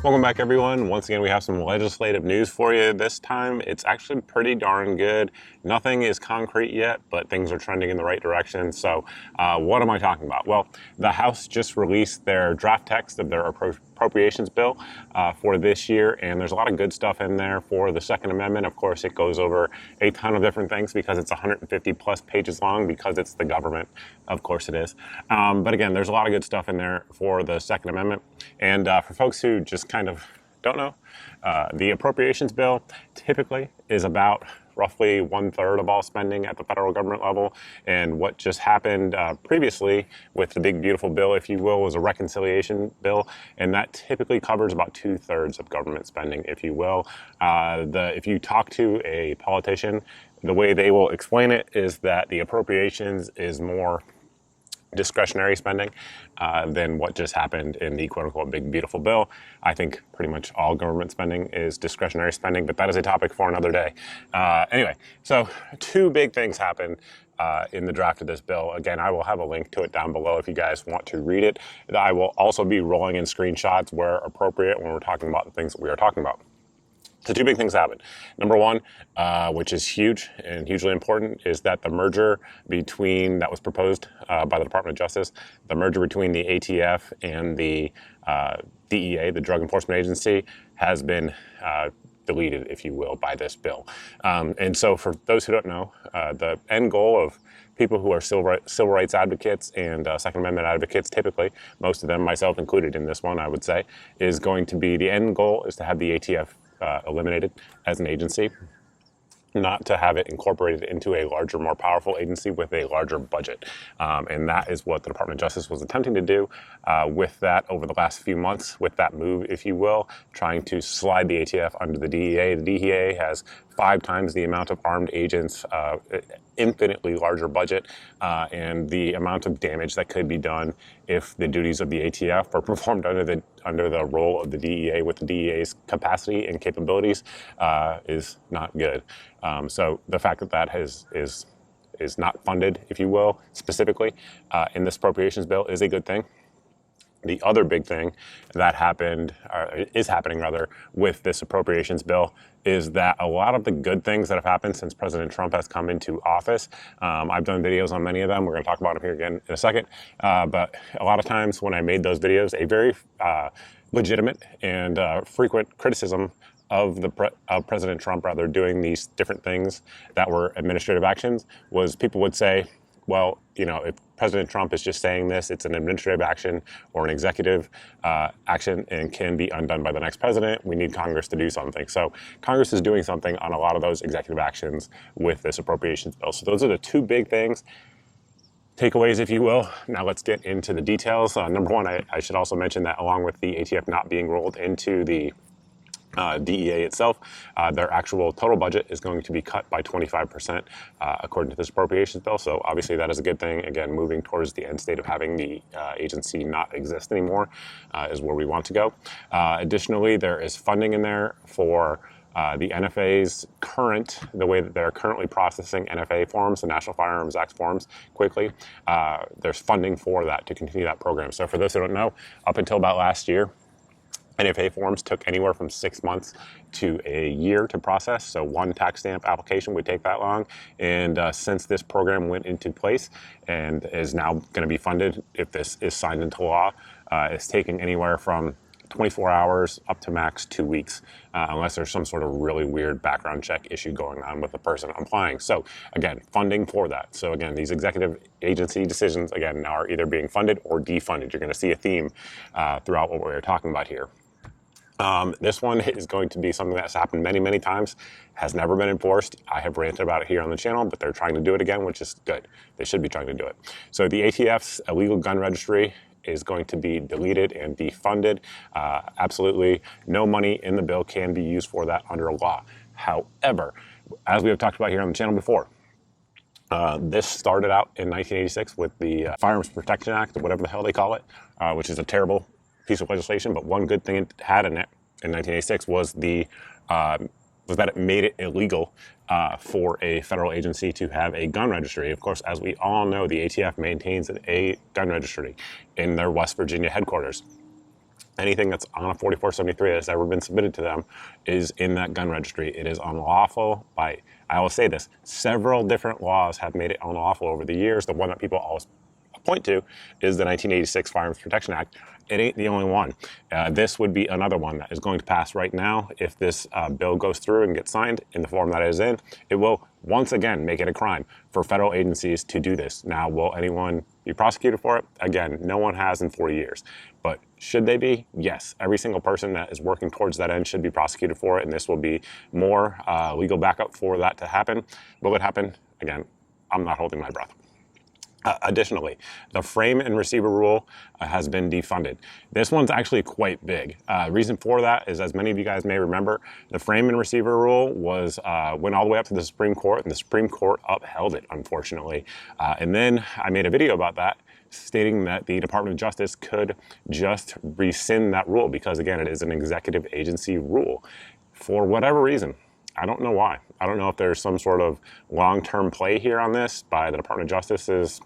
Welcome back, everyone. Once again, we have some legislative news for you. This time, it's actually pretty darn good. Nothing is concrete yet, but things are trending in the right direction. So what am I talking about? Well, the House just released their draft text of their appropriations bill for this year, and there's a lot of good stuff in there for the Second Amendment. Of course, it goes over a ton of different things because it's 150 plus pages long because it's the government. Of course it is. But again, there's a lot of good stuff in there for the Second Amendment. And for folks who just kind of don't know, the appropriations bill typically is about roughly 1/3 of all spending at the federal government level. And what just happened previously with the big beautiful bill, if you will, was a reconciliation bill. And that typically covers about 2/3 of government spending, if you will. If you talk to a politician, the way they will explain it is that the appropriations is more discretionary spending than what just happened in the quote-unquote big beautiful bill. I think pretty much all government spending is discretionary spending, but that is a topic for another day. Anyway, so two big things happened in the draft of this bill. Again, I will have a link to it down below if you guys want to read it. I will also be rolling in screenshots where appropriate when we're talking about the things that we are talking about. So two big things happened. Number one, which is huge and hugely important, is that the merger that was proposed by the Department of Justice, the merger between the ATF and the DEA, the Drug Enforcement Agency, has been deleted, if you will, by this bill. And so for those who don't know, the end goal of people who are civil rights advocates and Second Amendment advocates, typically, most of them, myself included in this one, I would say, is going to be the end goal is to have the ATF eliminated as an agency, not to have it incorporated into a larger, more powerful agency with a larger budget. And that is what the Department of Justice was attempting to do with that over the last few months, with that move, if you will, trying to slide the ATF under the DEA. The DEA has 5 times the amount of armed agents, infinitely larger budget, and the amount of damage that could be done if the duties of the ATF are performed under the role of the DEA with the DEA's capacity and capabilities is not good. So the fact that that is not funded, if you will, specifically in this appropriations bill is a good thing. The other big thing that happened, or is happening rather, with this appropriations bill is that a lot of the good things that have happened since President Trump has come into office, I've done videos on many of them. We're going to talk about them here again in a second. But a lot of times when I made those videos, a very legitimate and frequent criticism of President Trump, rather, doing these different things that were administrative actions was people would say, well, you know, if President Trump is just saying this, it's an administrative action or an executive action and can be undone by the next president. We need Congress to do something. So Congress is doing something on a lot of those executive actions with this appropriations bill. So those are the two big things. Takeaways, if you will. Now let's get into the details. Number one, I should also mention that along with the ATF not being rolled into the DEA itself, their actual total budget is going to be cut by 25% according to this appropriations bill. So obviously that is a good thing. Again, moving towards the end state of having the agency not exist anymore is where we want to go. Additionally, there is funding in there for the NFA's the way that they're currently processing NFA forms, the National Firearms Act forms, quickly. There's funding for that to continue that program. So for those who don't know, up until about last year, NFA forms took anywhere from 6 months to a year to process. So one tax stamp application would take that long. And since this program went into place and is now going to be funded, if this is signed into law, it's taking anywhere from 24 hours up to max 2 weeks, unless there's some sort of really weird background check issue going on with the person applying. So again, funding for that. So again, these executive agency decisions, again, now are either being funded or defunded. You're going to see a theme throughout what we're talking about here. This one is going to be something that's happened many, many times, has never been enforced. I have ranted about it here on the channel, but they're trying to do it again, which is good. They should be trying to do it. So the ATF's illegal gun registry is going to be deleted and defunded. Absolutely no money in the bill can be used for that under law. However, as we have talked about here on the channel before, this started out in 1986 with the Firearms Protection Act, or whatever the hell they call it, which is a terrible piece of legislation, but one good thing it had in it in 1986 was that it made it illegal for a federal agency to have a gun registry. Of course, as we all know, the ATF maintains a gun registry in their West Virginia headquarters. Anything that's on a 4473 that's ever been submitted to them is in that gun registry. It is unlawful by, I will say this, several different laws have made it unlawful over the years. The one that people always point to is the 1986 Firearms Protection Act. It ain't the only one. This would be another one that is going to pass right now. If this bill goes through and gets signed in the form that it is in, it will once again make it a crime for federal agencies to do this. Now, will anyone be prosecuted for it? Again, no one has in 40 years. But should they be? Yes. Every single person that is working towards that end should be prosecuted for it, and this will be more legal backup for that to happen. Will it happen? Again, I'm not holding my breath. Additionally, the frame and receiver rule has been defunded. This one's actually quite big. Reason for that is, as many of you guys may remember, the frame and receiver rule was went all the way up to the Supreme Court, and the Supreme Court upheld it, unfortunately. And then I made a video about that, stating that the Department of Justice could just rescind that rule because, again, it is an executive agency rule. For whatever reason, I don't know why. I don't know if there's some sort of long-term play here on this by the Department of Justice's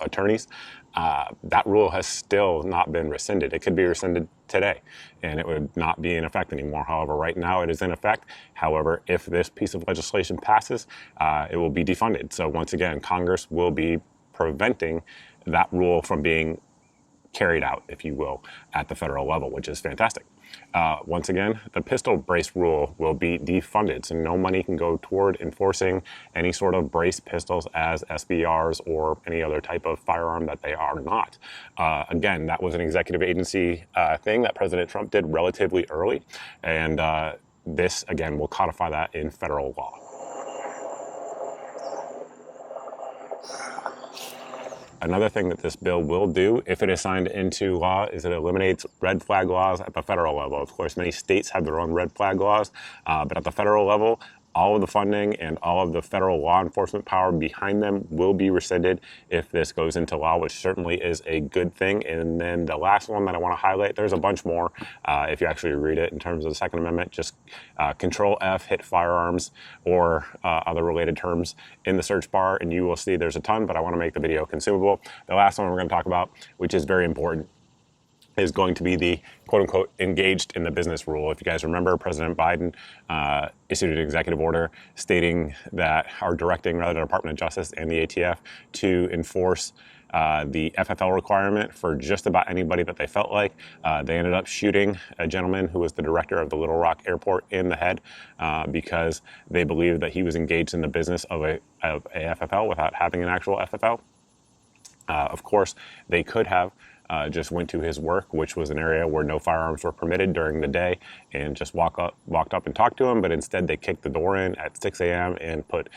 attorneys. That rule has still not been rescinded. It could be rescinded today and it would not be in effect anymore. However, right now it is in effect. However, if this piece of legislation passes, it will be defunded. So once again, Congress will be preventing that rule from being carried out, if you will, at the federal level, which is fantastic. Once again, the pistol brace rule will be defunded, so no money can go toward enforcing any sort of brace pistols as SBRs or any other type of firearm that they are not. Again, that was an executive agency thing that President Trump did relatively early, and this, again, will codify that in federal law. Another thing that this bill will do, if it is signed into law, is it eliminates red flag laws at the federal level. Of course, many states have their own red flag laws, but at the federal level, all of the funding and all of the federal law enforcement power behind them will be rescinded if this goes into law, which certainly is a good thing. And then the last one that I want to highlight, there's a bunch more if you actually read it in terms of the Second Amendment. Just Control F, hit firearms or other related terms in the search bar, and you will see there's a ton, but I want to make the video consumable. The last one we're going to talk about, which is very important, is going to be the quote-unquote engaged in the business rule. If you guys remember, President Biden issued an executive order stating that, or directing rather, the Department of Justice and the ATF to enforce the FFL requirement for just about anybody that they felt like. They ended up shooting a gentleman who was the director of the Little Rock Airport in the head because they believed that he was engaged in the business of a FFL without having an actual FFL. Of course, they could have just went to his work, which was an area where no firearms were permitted during the day, and just walked up and talked to him. But instead, they kicked the door in at 6 a.m. and put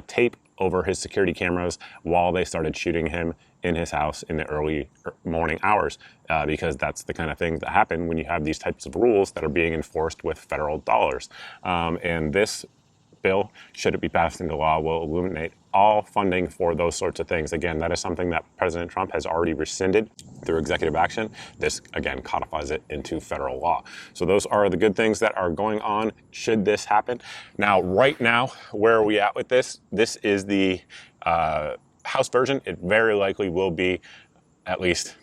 tape over his security cameras while they started shooting him in his house in the early morning hours, because that's the kind of things that happen when you have these types of rules that are being enforced with federal dollars. And this bill, should it be passed into law, will eliminate all funding for those sorts of things. Again, that is something that President Trump has already rescinded through executive action. This, again, codifies it into federal law. So those are the good things that are going on should this happen. Now, right now, where are we at with this? This is the House version. It very likely will be at least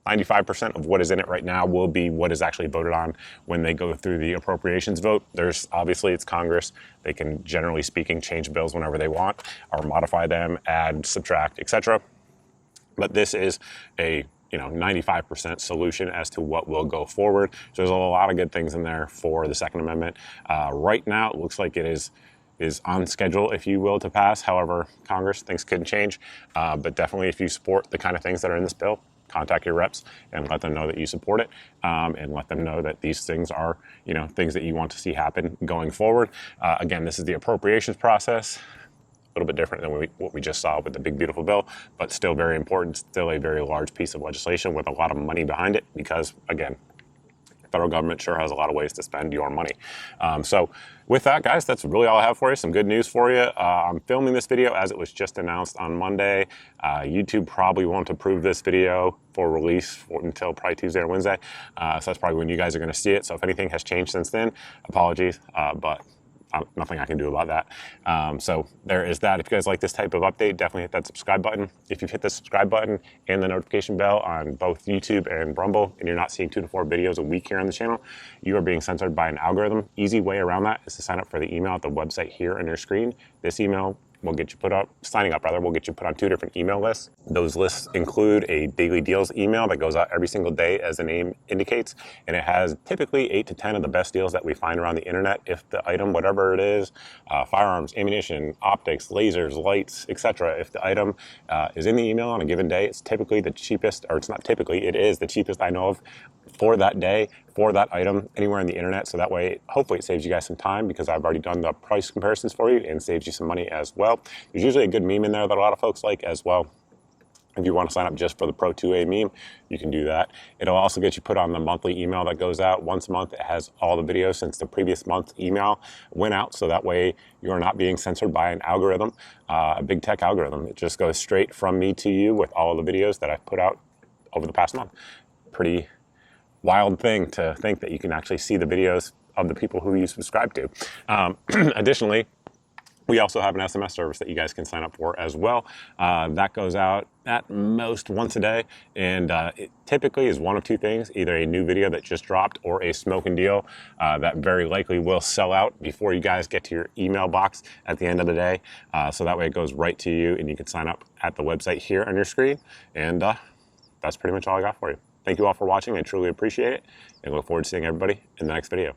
95% of what is in it right now will be what is actually voted on when they go through the appropriations vote. There's obviously, it's Congress. They can, generally speaking, change bills whenever they want or modify them, add, subtract, etc. But this is a 95% solution as to what will go forward. So there's a lot of good things in there for the Second Amendment. Right now, it looks like it is on schedule, if you will, to pass. However, Congress, things could change. But definitely, if you support the kind of things that are in this bill, contact your reps and let them know that you support it, and let them know that these things are, things that you want to see happen going forward. Again, this is the appropriations process. A little bit different than what we just saw with the big, beautiful bill, but still very important, still a very large piece of legislation with a lot of money behind it because, again, federal government sure has a lot of ways to spend your money. So with that, guys, that's really all I have for you. Some good news for you. I'm filming this video as it was just announced on Monday. YouTube probably won't approve this video for release until probably Tuesday or Wednesday. So that's probably when you guys are going to see it. So if anything has changed since then, apologies, but nothing I can do about that. So there is that. If you guys like this type of update, definitely hit that subscribe button. If you've hit the subscribe button and the notification bell on both YouTube and Rumble, and you're not seeing 2 to 4 videos a week here on the channel, you are being censored by an algorithm. Easy way around that is to sign up for the email at the website here on your screen. This email will get you signing up will get you put on 2 different email lists. Those lists include a daily deals email that goes out every single day, as the name indicates, and it has typically 8 to 10 of the best deals that we find around the internet. If the item, whatever it is, firearms, ammunition, optics, lasers, lights, etc., if the item is in the email on a given day, it's typically the cheapest, or it's not typically, it is the cheapest I know of for that day, for that item, anywhere on the internet. So that way, hopefully it saves you guys some time, because I've already done the price comparisons for you, and saves you some money as well. There's usually a good meme in there that a lot of folks like as well. If you want to sign up just for the Pro 2A meme, you can do that. It'll also get you put on the monthly email that goes out once a month. It has all the videos since the previous month's email went out, so that way you're not being censored by an algorithm, a big tech algorithm. It just goes straight from me to you with all of the videos that I've put out over the past month. Pretty wild thing to think that you can actually see the videos of the people who you subscribe to. Additionally, we also have an SMS service that you guys can sign up for as well. That goes out at most once a day, and it typically is one of 2 things: either a new video that just dropped, or a smoking deal that very likely will sell out before you guys get to your email box at the end of the day. So that way it goes right to you, and you can sign up at the website here on your screen. And that's pretty much all I got for you. Thank you all for watching. I truly appreciate it, and look forward to seeing everybody in the next video.